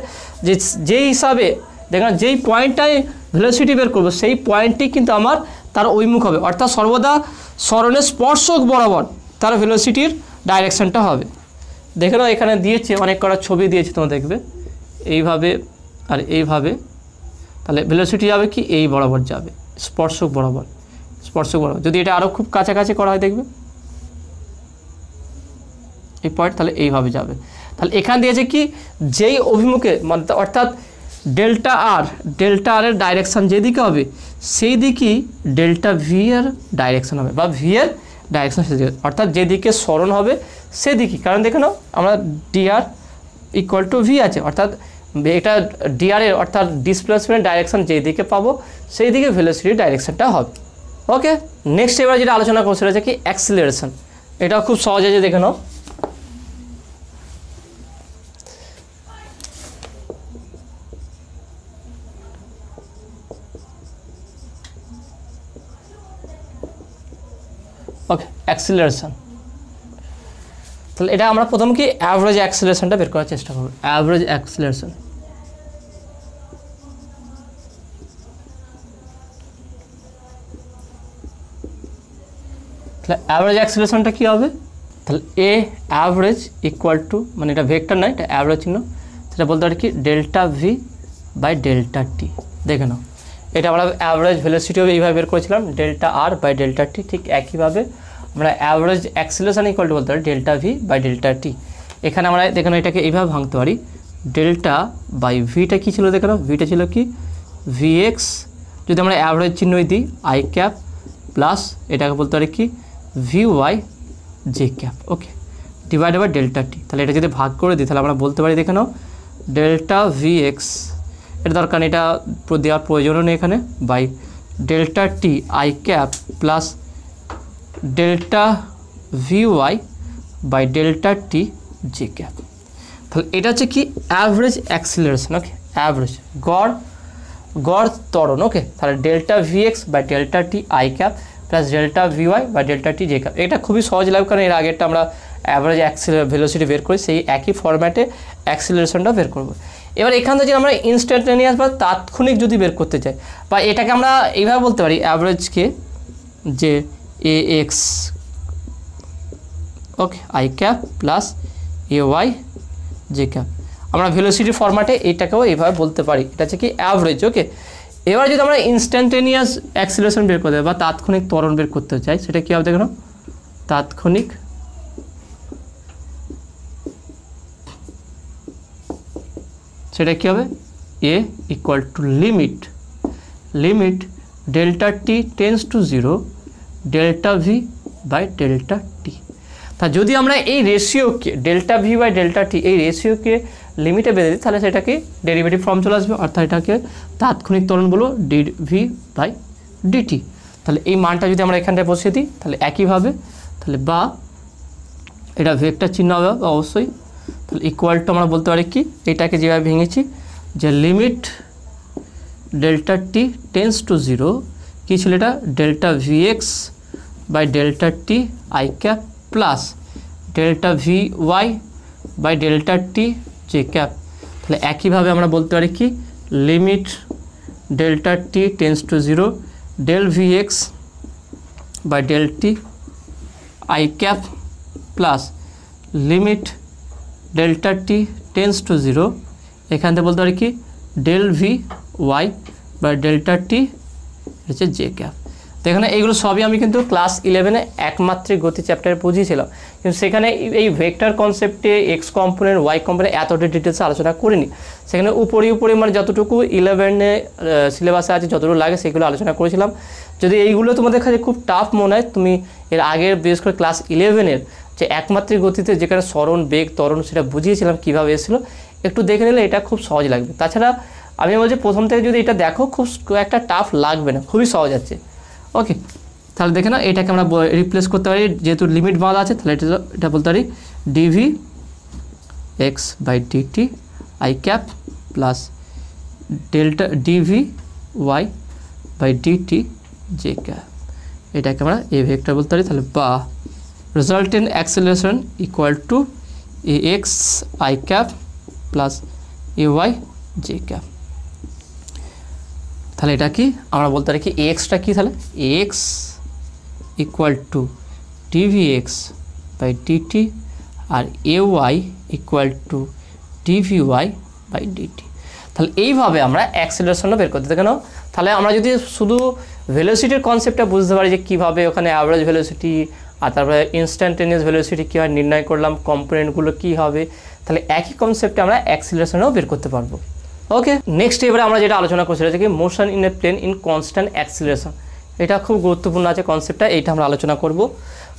যেই হিসাবে দেখুন যেই পয়েন্টটাই ভেলোসিটি বের করবো সেই পয়েন্টটি কিন্তু আমার তার অভিমুখ হবে, অর্থাৎ সর্বদা সরণের স্পর্শক বরাবর তার ভেলোসিটির ডাইরেকশনটা হবে। দেখে নাও এখানে দিয়েছে অনেক কটা ছবি দিয়েছে, তোমরা দেখবে এইভাবে আর এইভাবে, তাহলে ভেলোসিটি যাবে কি এই বরাবর যাবে, স্পর্শক বরাবর, স্পর্শক বরাবর। যদি এটা আরও খুব কাছাকাছি করা হয় দেখবে এই পয়েন্ট, তাহলে এইভাবে যাবে। তাহলে এখান দিয়েছে কি যেই অভিমুখে অর্থাৎ ডেল্টা আর এর ডাইরেকশান যেদিকে হবে সেই দিকেই ডেল্টা ভি এর ডাইরেকশান হবে বা ভি এর ডাইরেকশান সেদিকে, অর্থাৎ যেদিকে সরণ হবে সেদিকে। কারণ দেখে নাও আমরা ডিআর ইকুয়াল টু ভি আছে, অর্থাৎ এটা ডিআর এর অর্থাৎ ডিসপ্লেসমেন্ট ডাইরেকশান যেদিকে পাবো সেই দিকে ভেলোসিটির ডাইরেকশানটা হবে। ওকে, নেক্সট এবার যেটা আলোচনা করছে সেটা হচ্ছে কি অ্যাক্সিলারেশন। এটা খুব সহজ আছে, দেখে নাও। ওকে, অ্যাক্সিলারেশন, তাহলে এটা আমরা প্রথম কি অ্যাভারেজ অ্যাক্সিলারেশনটা বের করার চেষ্টা করব। অ্যাভারেজ অ্যাক্সিলারেশন, তাহলে অ্যাভারেজ অ্যাক্সিলারেশনটা কী হবে, তাহলে এ অ্যাভারেজ ইকুয়াল টু মানে এটা ভেক্টর নয়, এটা অ্যাভারেজ চিহ্ন, সেটা বলতে পারি কি ডেল্টা ভি বাই ডেল্টা টি। দেখে নাও এটা আমরা অ্যাভারেজ ভেলোসিটিও এইভাবে বের করেছিলাম ডেল্টা আর বাই ডেল্টা টি, ঠিক একইভাবে আমরা অ্যাভারেজ অ্যাক্সিলারেশন ইকুয়াল টু বলতে পারি ডেল্টা ভি বাই ডেল্টা টি। এখানে আমরা দেখে নাও এটাকে এইভাবে ভাঙতে পারি, ডেল্টা বাই ভিটা কী ছিল দেখে নাও, ভিটা ছিল কি ভি এক্স, যদি আমরা অ্যাভারেজ চিহ্নই দিই আই ক্যাপ প্লাস এটাকে বলতে পারি কি v Y J cap. Okay, divide by delta t. তাহলে এটা যদি ভাগ করে দিই তাহলে আমরা বলতে পারি দেখে নাও ডেল্টা ভি এক্স, এটা দরকার এটা দেওয়ার প্রয়োজনও নেই এখানে, by delta T I cap plus delta V Y by delta T J cap. তাহলে এটা হচ্ছে কি অ্যাভারেজ অ্যাক্সিলারেশন, ওকে, অ্যাভারেজ গড় ত্বরণ, ওকে। তাহলে delta V x by delta T I cap plus delta V Y by delta T J cap. এটা খুবই সহজ লাগবে, কারণ এর আগেরটা আমরা অ্যাভারেজ ভেলোসিটি বের করি, সেই একই ফরম্যাটে অ্যাক্সিলারেশনটা বের করবো। এবার এখান থেকে আমরা ইনস্ট্যান্টেনিয়াস বা তাৎক্ষণিক যদি বের করতে চাই, বা এটাকে আমরা এইভাবে বলতে পারি অ্যাভারেজকে যে a x, okay, i cap plus a y J cap. আমরা ভেলোসিটি ফরম্যাটে এটাকেও এইভাবে বলতে পারি, এটা হচ্ছে কি অ্যাভারেজ, ওকে। এবার যদি আমরা ইনস্ট্যান্টেনিয়াস অ্যাক্সিলারেশন বের করতে বা তাৎক্ষণিক ত্বরণ বের করতে চাই, সেটা কী হবে দেখো, তাৎক্ষণিক সেটা কী হবে, a equal to limit delta T tends to 0 delta v by delta t. তা যদি আমরা এই রেশিওকে delta v by delta t এই রেশিওকে লিমিটে বেঁধে দিই, তাহলে সেটাকে ডেরিভেটিভ ফর্ম চলে আসবে, অর্থাৎ এটাকে তাৎক্ষণিক ত্বরণ বলবো ডি ভি বাই ডিটি। তাহলে এই মানটা যদি আমরা এখানটায় বসিয়ে দিই, তাহলে একইভাবে, তাহলে বা এটা ভেক্টর চিহ্ন হবে অবশ্যই। তাহলে ইকুয়াল টু আমরা বলতে পারি কি, এটাকে যেভাবে ভেঙেছি যে limit delta T tends to 0 কী ছিল এটা, delta V x by delta T I cap plus delta V Y by delta T J cap. তাহলে একইভাবে আমরা বলতে পারি কি, limit delta T tends to 0 del v x by del t I cap plus limit delta T tends to 0, এখান থেকে বলতে পারি কি del v Y by delta t হচ্ছে জে ক্যাপ। তো এখানে এইগুলো সবই আমি কিন্তু ক্লাস 11-এ একমাত্রিক গতি চ্যাপ্টারে বুঝিয়েছিলাম, কিন্তু সেখানে এই ভেক্টর কনসেপ্টে এক্স কম্পোনেন্ট ওয়াই কম্পোনেন্ট এতটা ডিটেলসে আলোচনা করিনি। সেখানে উপরে মানে যতটুকু 11-এ সিলেবাসে আছে যতটুকু লাগে সেগুলো আলোচনা করেছিলাম। যদি এইগুলো তোমাদের কাছে খুব টাফ মনে হয়, তুমি এর আগের বিশেষ করে ক্লাস 11-এর যে একমাত্রিক গতিতে যেখানে স্মরণ বেগ ত্বরণ সেটা বুঝিয়েছিলাম কীভাবে এসেছিলো, একটু দেখে নিলে এটা খুব সহজ লাগবে। তাছাড়া আমি বলছি প্রথম থেকে যদি এটা দেখো খুব একটা টাফ লাগবে না, খুবই সহজ আছে, ওকে। তাহলে দেখে না, এটাকে আমরা রিপ্লেস করতে পারি, যেহেতু লিমিট বাঁধা আছে, তাহলে এটা বলতে পারি D V X by DT I cap plus delta D V Y by DT J cap. এটাকে আমরা এ ভেক্টর বলতে পারি। তাহলে বা resultant acceleration equal to ax I cap plus ay j cap। তাহলে এটা কি আমরা বলতে পারি কি axটা কি, তাহলে ax equal to dvx by dt R ay equal to dvy by dt। তাহলে এইভাবে আমরা অ্যাক্সিলারেশনও বের করতে কেন, তাহলে আমরা যদি শুধু ভেলোসিটির কনসেপ্টটা বুঝতে পারি যে কীভাবে ওখানে অ্যাভারেজ ভেলোসিটি আর তারপরে ইনস্ট্যান্টেনিয়াস ভেলোসিটি কী হয় নির্ণয় করলাম, কম্পোনেন্টগুলো কী হবে, তাহলে একই কনসেপ্টে আমরা অ্যাক্সিলারেশনও বের করতে পারবো, ওকে। নেক্সট এবারে আমরা যেটা আলোচনা করছি সেটা কি motion in a plane in constant acceleration. এটা খুব গুরুত্বপূর্ণ আছে কনসেপ্টটা, এইটা আমরা আলোচনা করব।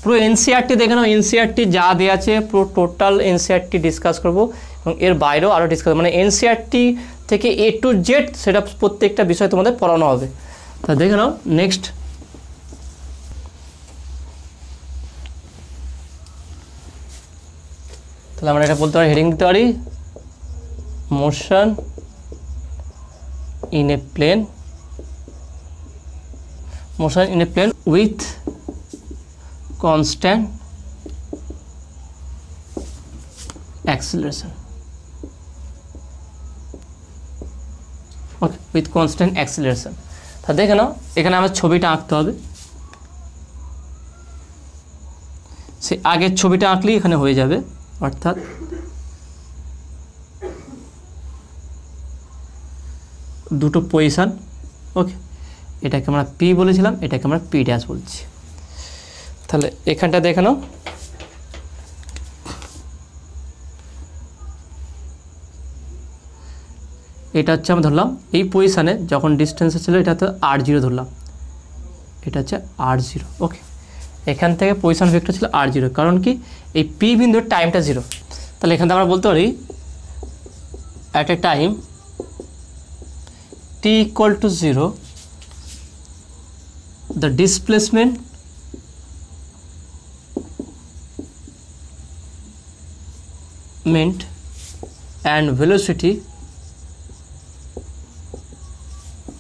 পুরো এনসিআরটি দেখে নাও, এনসিআরটি যা দেওয়া আছে পুরো টোটাল এনসিআরটি ডিসকাস করব এবং এর বাইরেও আরও ডিসকাস, মানে এনসিআরটি থেকে এ টু জেড সেটা প্রত্যেকটা বিষয় তোমাদের পড়ানো হবে। তা দেখে নাও নেক্সট, তাহলে আমরা এটা বলতে পারি, হেডিং দিতে পারি motion in a plane with constant acceleration, okay, with constant acceleration. তা দেখে নাও এখানে আমার ছবিটা আঁকতে হবে, সে আগের ছবিটা আঁকলেই এখানে হয়ে যাবে, অর্থাৎ দুটো পজিশান, ওকে। এটাকে আমরা পি বলেছিলাম, এটাকে আমরা পি ড্যাশ বলছি। তাহলে এখানটা দেখে নাও, এটা হচ্ছে আমরা ধরলাম এই পজিশানে যখন ডিস্টেন্সে ছিল এটা তো r0 ধরলাম, এটা হচ্ছে r0, ওকে। এখান থেকে পজিশন ভেক্টর ছিল r0, কারণ কি এই পি বিন্দুর টাইমটা 0। তাহলে এখান থেকে আমরা বলতে পারি at a time t equal to 0 the displacement displacement and velocity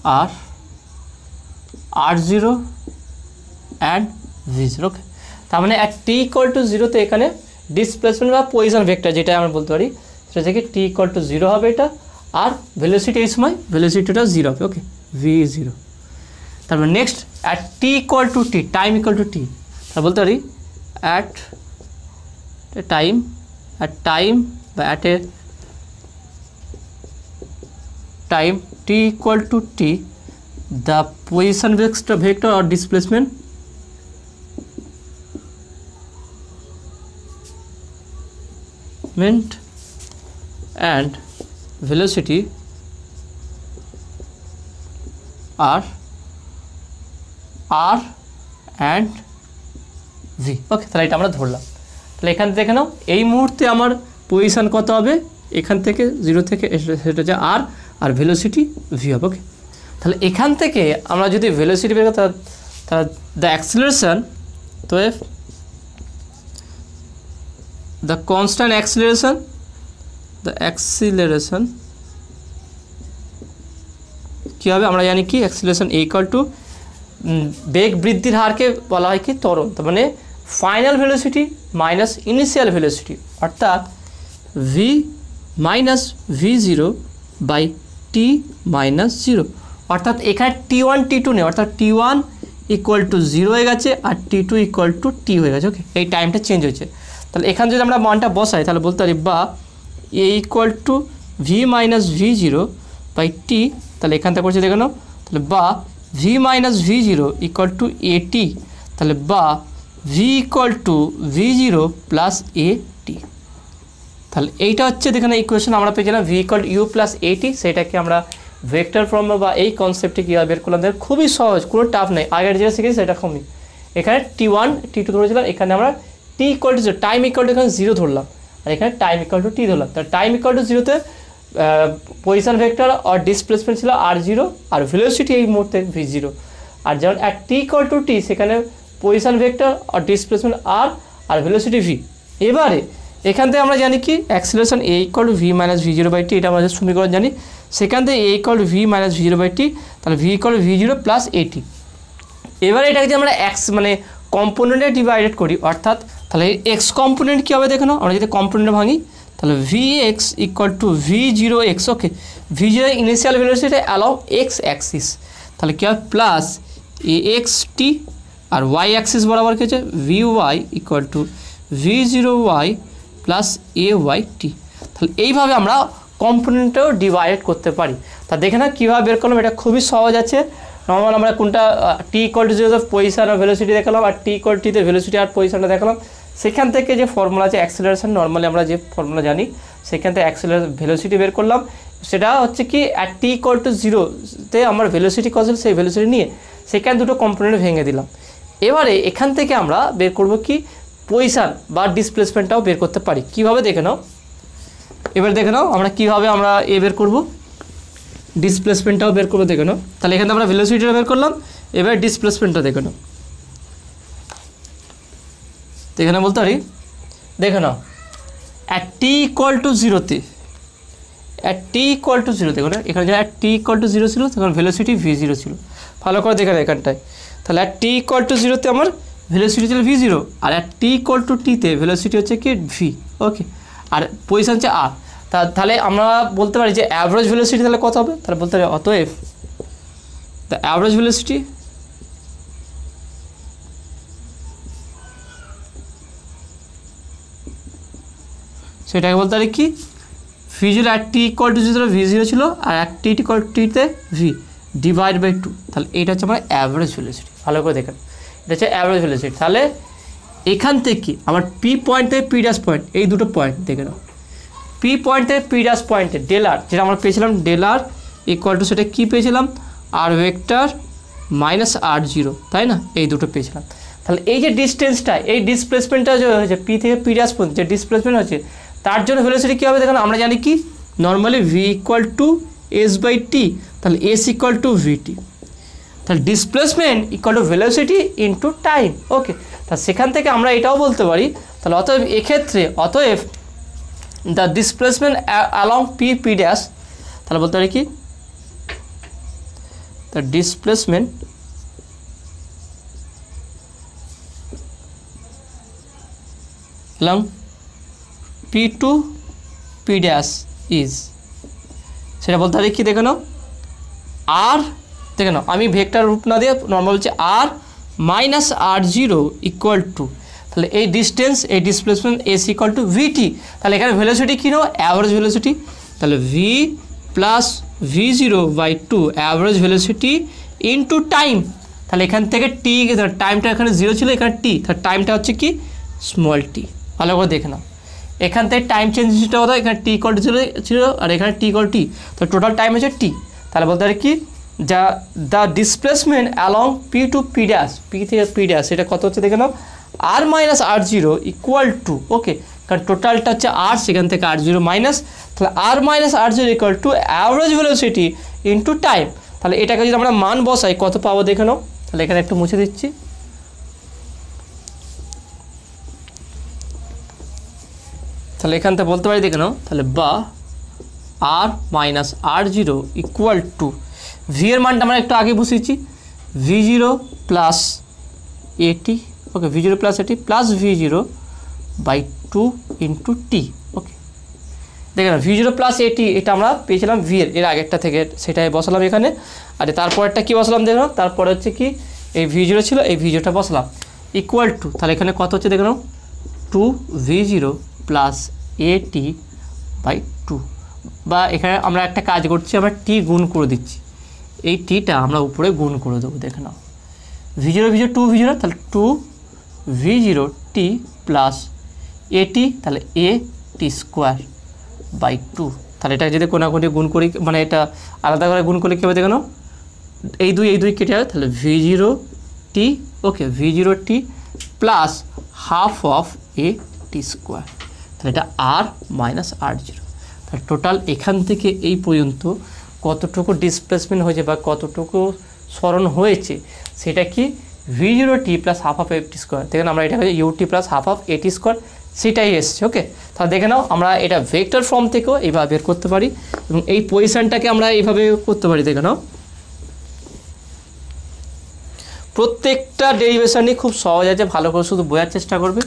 are r0 and v0 ওকে তার মানে at t equal to 0 তে এখানে ডিসপ্লেসমেন্ট বা পজিশন ভেক্টর যেটা আমরা বলতে পারি সেটা থেকে t equal to 0 হবে এটা আর ভেলোসিটি এই সময় ভেলোসিটিটা 0 হবে ওকে v0 তারপর next at t equal to t time equal to t তাহলে বলতে পারি at time বা at a time t equal to t the position vector or displacement and velocity are r and v ওকে তাহলে এটা আমরা ধরলাম তাহলে এখান থেকে নাও এই মুহূর্তে আমার পজিশন কত হবে এখান থেকে 0 থেকে সেটা হচ্ছে r আর ভেলোসিটি v হবে ওকে তাহলে এখান থেকে আমরা যদি ভেলোসিটি বের করি তাহলে দ্য অ্যাক্সিলারেশন তো the constant acceleration কি হবে আমরা জানি কি অ্যাক্সিলারেশন ইকুয়াল টু বেগ বৃদ্ধির হারকে বলা হয় কি ত্বরণ তার মানে final velocity minus initial velocity অর্থাৎ v minus v0 by t minus 0 অর্থাৎ এখানে t1 t2 নেই অর্থাৎ t1 ইকুয়াল টু 0 হয়ে গেছে আর t2 ইকুয়াল টু t হয়ে গেছে ওকে এই টাইমটা চেঞ্জ হয়েছে তাহলে এখানে যদি আমরা মানটা বসাই তাহলে বলতে পারি বা a equal to v minus v0 by t তাহলে এখান থেকে করছে দেখে নাও তাহলে বা v minus v0 equal to at তাহলে বা v equal to v0 plus at তাহলে এইটা হচ্ছে দেখেন ইকুয়েশন আমরা পেয়েছিলাম v equal two u plus at সেটাকে আমরা ভেক্টর ফর্ম বা এই কনসেপ্টে কীভাবে বের করলাম খুবই সহজ কোনো টাফ নেই আগের যেটা শিখেছি সেটা কমই এখানে t1 t2 ধরেছিলাম এখানে আমরা t equal to 0 time equal to এখানে 0 ধরলাম আর এখানে টাইম ইকুয়াল টু t ধরলাম তাহলে টাইম ইকুয়াল টু 0 তে পজিশন ভেক্টর আর ডিসপ্লেসমেন্ট ছিল r0 আর ভেলোসিটি এই মুহূর্তে v0 আর যেমন at t equal to t সেখানে পজিশন ভেক্টর আর ডিসপ্লেসমেন্ট r আর ভেলোসিটি v এবারে এখান থেকে আমরা জানি কি acceleration a equal to v minus v0 by t এটা আমরা সমীকরণ জানি সেখান থেকে a equal to v minus v0 by t তাহলে v equal to v0 plus at এবারে এটাকে যদি আমরা x মানে কম্পোনেন্টে ডিভাইডেড করি অর্থাৎ তাহলে x কম্পোনেন্ট কী হবে দেখো না আমরা যদি কম্পোনেন্টে ভাঙি তাহলে vx ইকুয়াল টু v0x ওকে v0 initial velocity along x Axis তাহলে কী হবে প্লাস axt আর y অ্যাক্সিস বরাবর কী হচ্ছে vy equal to v0y plus ayt তাহলে এইভাবে আমরা কম্পোনেন্টেও ডিভাইড করতে পারি তা দেখে না কীভাবে বের করলাম এটা খুবই সহজ আছে নর্মাল আমরা কোনটা t ইকুয়াল টু 0 পজিশন আর ভেলোসিটি দেখালাম আর t ইকুয়াল টু তে ভেলোসিটি আর পজিশনটা দেখালাম সেখান থেকে যে ফর্মুলা আছে অ্যাক্সিলারেশন নর্মালি আমরা যে ফর্মুলা জানি সেখান থেকে অ্যাক্সিলারেশন ভেলোসিটি বের করলাম সেটা হচ্ছে কি at t ইকুয়াল টু 0 তে আমার ভেলোসিটি কত ছিল সেই ভেলোসিটি নিয়ে সেখানে দুটো কম্পোনেন্ট ভেঙে দিলাম এবারে এখান থেকে আমরা বের করব কি পজিশন বা ডিসপ্লেসমেন্টটাও বের করতে পারি কিভাবে দেখে নাও এবার দেখে নাও আমরা কিভাবে আমরা বের করব ডিসপ্লেসমেন্টটাও বের করবো দেখে নাও তাহলে এখানে আমরা ভেলোসিটিটা বের করলাম এবার ডিসপ্লেসমেন্টটা দেখে নাও দেখে নাও বলতে পারি দেখে নাও at t ইকুয়াল টু 0 তে at t ইকুয়াল টু 0 দেখো না এখানে যখন at t ইকুয়াল টু 0 ছিল তখন ভেলোসিটি v0 ছিল ভালো করে দেখে নাও এখানটায় তাহলে at t ইকুয়াল টু 0 তে আমার ভেলোসিটি ছিল v0 আর at t equal to t তে ভেলোসিটি হচ্ছে কি v ওকে আর পজিশন হচ্ছে r তাহলে আমরা বলতে পারি যে অ্যাভারেজ ভেলোসিটি তাহলে কত হবে তাহলে বলতে পারি অতএব দ্য অ্যাভারেজ ভেলোসিটি সেটাকে বলতে পারি কি v0 at t equal to 0 v0 ছিল আর at t equal to t তে v ডিভাইড বাই 2 তাহলে এইটা হচ্ছে আমার অ্যাভারেজ ভেলোসিটি ভালো করে দেখেন এটা হচ্ছে অ্যাভারেজ ভেলোসিটি তাহলে এখান থেকে আমার পি পয়েন্ট থেকে পি ড্যাশ পয়েন্ট এই দুটো পয়েন্ট দেখে নাও পি পয়েন্ট থেকে পি ড্যাশ পয়েন্টে ডেলার যেটা আমরা পেয়েছিলাম ডেলার ইকুয়াল টু সেটা কী পেয়েছিলাম আর ভেক্টর মাইনাস r0 তাই না এই দুটো পেয়েছিলাম তাহলে এই যে ডিস্টেন্সটা এই ডিসপ্লেসমেন্টটা যে হয়েছে পি থেকে পি ড্যাশ পর্যন্ত যে ডিসপ্লেসমেন্ট হচ্ছে তার জন্য ভেলোসিটি কী হবে দেখুন আমরা জানি কি normally v equal to s by t তাহলে s ইকুয়াল টু vt তাহলে displacement equal to velocity into time okay তা সেখান থেকে আমরা এটাও বলতে পারি তাহলে অতএব এক্ষেত্রে অতএব the displacement along P P dash, তাহলে বলতে পারি কি the displacement along P to P dash is, সেটা বলতে পারি কি দেখে নাও আর, দেখে নাও আমি ভেক্টর রূপ না দিয়ে নর্মাল বলছি r minus r zero equal to, তাহলে এই ডিস্টেন্স এই displacement s equal to v t, তাহলে এখানে ভেলোসিটি কী নেব অ্যাভারেজ ভেলোসিটি, তাহলে v plus v zero by two average velocity into time, তাহলে এখান থেকে টি, টাইমটা এখানে জিরো ছিল এখানে টি, তাহলে টাইমটা হচ্ছে কি স্মল টি, ভালো করে দেখে নাও এখান থেকে টাইম চেঞ্জটা হতো, এখানে টি ইকুয়াল টু ছিল আর এখানে টি ইকুয়াল টি, তো টোটাল টাইম হচ্ছে টি, তাহলে বলতে পারি কি the displacement along P to P dash, p থেকে পি ড্যাশ এটা কত হচ্ছে দেখে নাও r minus r zero equal to, okay কারণ টোটালটা হচ্ছে আর, সেখান থেকে আর জিরো মাইনাস, তাহলে r minus r zero equal to average velocity into time, তাহলে এটাকে যদি আমরা মান বসাই কত পাবো দেখে নাও, তাহলে এখানে একটু মুছে দিচ্ছি, তাহলে এখান থেকে বলতে পারি দেখে নাও, তাহলে বা r minus r zero equal to v এর মানটা আমরা একটু আগে বসিয়েছি V zero plus a t, okay v zero plus a t plus v zero by two into t, okay দেখে না ভি জিরো প্লাস এটি এটা আমরা পেয়েছিলাম ভি এর আগেরটা থেকে, সেটাই বসালাম এখানে, আর তারপরটা কি বসালাম দেখে নাও, তারপরে হচ্ছে কি এই ভি জিরো ছিল এই ভি জিরোটা বসালাম ইকুয়াল টু, তাহলে এখানে কত হচ্ছে দেখে নাও টু ভি জিরো প্লাস এটি বাই টু, বা এখানে আমরা একটা কাজ করছি আমরা টি গুণ করে দিচ্ছি, এই টিটা আমরা উপরে গুণ করে দেবো দেখে নাও v zero two v zero, তাহলে two v zero t plus a t, তাহলে a t square by two, তাহলে এটা যদি কোনাকুনি গুণ করি মানে এটা আলাদা করে গুণ করলে কী হবে দেখে নাও এই দুই কেটে যাবে, তাহলে V zero T, okay v zero t plus half of a t square, তাহলে এটা আর মাইনাস আর জিরো, তাহলে টোটাল এখান থেকে এই পর্যন্ত কতটুকু ডিসপ্লেসমেন্ট হয়েছে বা কতটুকু সরণ হয়েছে সেটা কি V zero t plus half of a t square, দেখেন আমরা এটা U T plus half of a t square সেটাই এসছে, ওকে তাহলে দেখে নাও আমরা এটা ভেক্টর ফর্ম থেকেও এইভাবে বের করতে পারি এবং এই পজিশানটাকে আমরা এইভাবে করতে পারি, দেখে নাও প্রত্যেকটা ডেরিভেশনই খুব সহজ আছে, ভালো করে শুধু বোঝার চেষ্টা করবে,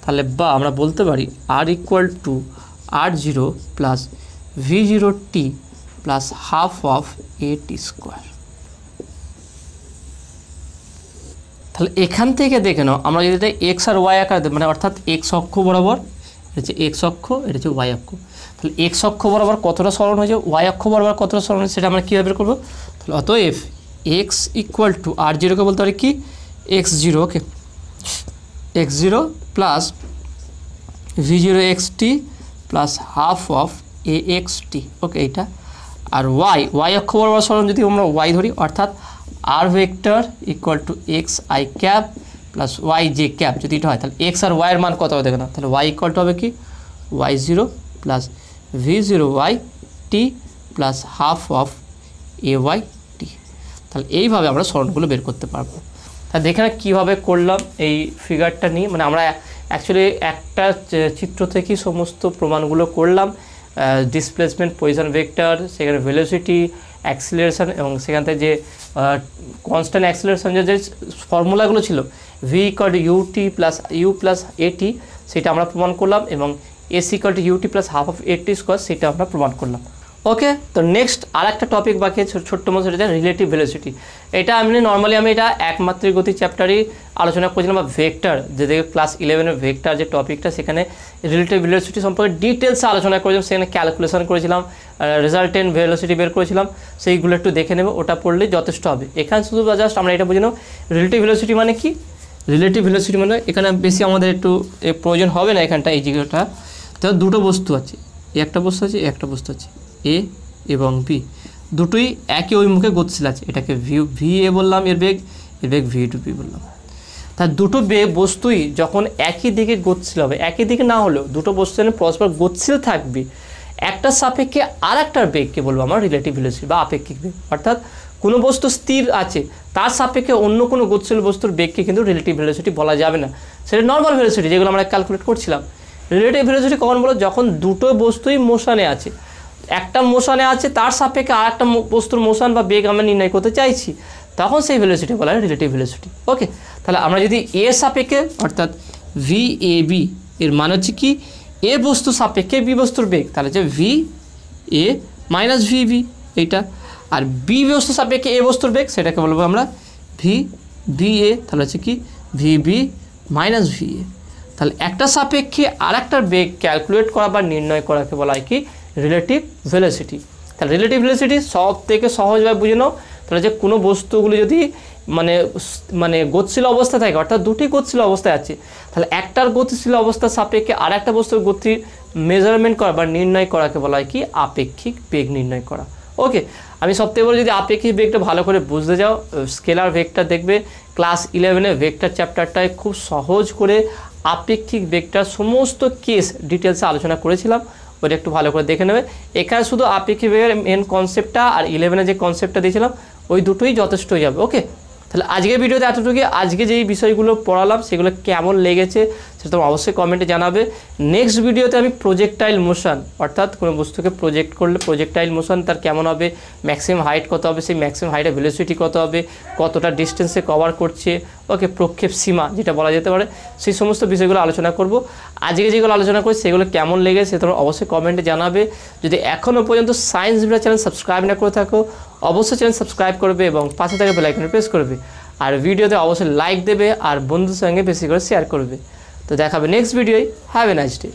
তাহলে বা আমরা বলতে পারি r equal to r zero plus v zero t plus half of a t square, তাহলে এখান থেকে দেখে নাও আমরা যদি এক্স আর ওয়াই আকার মানে অর্থাৎ এক্স অক্ষ বরাবর, এটা হচ্ছে এক্স অক্ষ এটা হচ্ছে ওয়াই অক্ষ, তাহলে এক্স অক্ষ বরাবর কতটা সরণ হয়েছে ওয়াই অক্ষ বরাবর কতটা সরণ হয়েছে সেটা আমরা কীভাবে বের করবো, তাহলে অতএব এক্স ইকুয়াল টু আর জিরোকে বলতে পারি কি x zero, okay x zero plus v zero x t plus half of a x t, okay এইটা, আর ওয়াই অক্ষ বরাবর সরণ যদি আমরা ওয়াই ধরি অর্থাৎ r vector equal to x I cap plus Y J cap যদি এটা হয় তাহলে এক্স আর ওয়াইয়ের মান কত হবে দেখে না, তাহলে ওয়াই ইকুয়াল টু হবে কি y zero plus v zero y t plus half of a y t, তাহলে এইভাবে আমরা সরণগুলো বের করতে পারবো। তা দেখে না কীভাবে করলাম এই ফিগারটা নিয়ে, মানে আমরা অ্যাকচুয়ালি একটা চিত্র থেকেই সমস্ত প্রমাণগুলো করলাম, ডিসপ্লেসমেন্ট পজিশন ভেক্টর, সেখানে ভেলোসিটি, অ্যাক্সিলারেশন এবং সেখান থেকে যে কনস্ট্যান্ট অ্যাক্সিলারেশন যে ফর্মুলাগুলো ছিল V equal to U T plus U plus A T সেটা আমরা প্রমাণ করলাম এবং S equal to U T plus half of A T square সেটা আমরা প্রমাণ করলাম। ওকে, তো নেক্সট আর একটা টপিক বাকি ছোট্ট মতো সেটা রিলেটিভ ভেলোসিটি। এটা নর্মালি আমি এটা একমাত্রিক গতি চ্যাপ্টারই আলোচনা করেছিলাম, বা ভেক্টর যে ক্লাস 11-এর ভেক্টর যে টপিকটা সেখানে রিলেটিভ ভেলোসিটি সম্পর্কে ডিটেলসে আলোচনা করেছিলাম, সেখানে ক্যালকুলেশন করেছিলাম, রেজাল্টেন্ট ভেলোসিটি বের করেছিলাম, সেইগুলো একটু দেখে নেব, ওটা পড়লেই যথেষ্ট হবে। এখানে শুধু জাস্ট আমরা এটা বুঝে নেব রিলেটিভ ভেলোসিটি মানে কি। রিলেটিভ ভেলোসিটি মানে এখানে বেশি আমাদের একটু প্রয়োজন হবে না, এখানটা এই জায়গাটা তো দুটো বস্তু আছে, একটা বস্তু আছে একটা বস্তু আছে, এ এবং বি দুটোই একই অভিমুখে গতিশীল আছে, এটাকে ভি এ বললাম এর বেগ ভি টু বি বললাম। তার দুটো বস্তুই যখন একই দিকে গতিশীল হবে, একই দিকে না হলেও দুটো বস্তু পরস্পর গতিশীল থাকবে, একটা সাপেক্ষে আর একটার বেগকে বলবো আমরা রিলেটিভ ভেলোসিটি বা আপেক্ষিক বেগ। অর্থাৎ কোনো বস্তু স্থির আছে তার সাপেক্ষে অন্য কোনো গতিশীল বস্তুর বেগকে কিন্তু রিলেটিভ ভেলোসিটি বলা যাবে না, সেটা নর্মাল ভেলোসিটি যেগুলো আমরা ক্যালকুলেট করছিলাম। রিলেটিভ ভেলোসিটি কখন বলো, যখন দুটো বস্তুই মোশনে আছে, একটা মোশনে আছে তার সাপেক্ষে আর একটা বস্তুর মোশন বা বেগ আমরা নির্ণয় করতে চাইছি, তখন সেই ভেলোসিটি বলা হয় রিলেটিভ ভেলোসিটি। ওকে, তাহলে আমরা যদি এ সাপেক্ষে অর্থাৎ ভি এ বি, এর মানে হচ্ছে কি এ বস্তু সাপেক্ষে বি বস্তুর বেগ, তাহলে হচ্ছে V A minus V B এইটা, আর বি বস্তু সাপেক্ষে এ বস্তুর বেগ সেটাকে বলবো আমরা ভি বি এ, তাহলে হচ্ছে কি V B minus V A. তাহলে একটা সাপেক্ষে আর একটার বেগ ক্যালকুলেট করা বা নির্ণয় করাকে বলা হয় কি রিলেটিভ ভেলোসিটি। তাহলে রিলেটিভ ভেলোসিটি সব থেকে সহজভাবে বুঝে নাও, তাহলে যে কোনো বস্তুগুলি যদি মানে গতিশীল অবস্থা থাকে, অর্থাৎ দুটি গতিশীল অবস্থায় আছে, তাহলে একটার গতিশীল অবস্থার সাপেক্ষে আর একটা বস্তুর গতির মেজারমেন্ট করা বা নির্ণয় করাকে বলা হয় কি আপেক্ষিক বেগ নির্ণয় করা। ওকে, আমি সবথেকে বড় যদি আপেক্ষিক বেগটা ভালো করে বুঝতে যাও, স্কেলার ভেক্টর দেখবে ক্লাস 11-এ ভেক্টর চ্যাপ্টারটায় খুব সহজ করে আপেক্ষিক বেগটার সমস্ত কেস ডিটেলসে আলোচনা করেছিলাম, ওটা একটু ভালো করে দেখে নেবে। এখানে শুধু আপেক্ষিক বেগের মেন কনসেপ্টটা আর 11-এ যে কনসেপ্টটা দিয়েছিলাম ওই দুটোই যথেষ্ট হয়ে যাবে। ওকে, তাহলে আজকের ভিডিওতে এতটুকুই। আজকে যেই বিষয়গুলো পড়ালাম সেগুলো কেমন লেগেছে সেটা তোমরা অবশ্যই কমেন্টে জানাবে। নেক্সট ভিডিওতে আমি প্রজেক্টাইল মোশন, অর্থাৎ কোনো বস্তুকে প্রজেক্ট করলে প্রজেক্টাইল মোশন তার কেমন হবে, ম্যাক্সিমাম হাইট কত হবে, সেই ম্যাক্সিমাম হাইটের ভেলোসিটি কত হবে, কতটা ডিস্টেন্সে কভার করছে, ওকে প্রক্ষেপ সীমা যেটা বলা যেতে পারে, সেই সমস্ত বিষয়গুলো আলোচনা করব। আজকে যেগুলো আলোচনা করি সেগুলো কেমন লেগেছে তোমরা অবশ্যই কমেন্টে জানাবে। যদি এখনও পর্যন্ত সায়েন্স ভিডিও চ্যানেল সাবস্ক্রাইব না করে থাকো অবশ্যই চ্যানেল সাবস্ক্রাইব করবে এবং পাশে থাকা বেল আইকনে প্রেস করবে, আর ভিডিওতে অবশ্যই লাইক দেবে আর বন্ধুদের সঙ্গে বেশি করে শেয়ার করবে। তো দেখাবে নেক্সট ভিডিওয়। Have a nice day.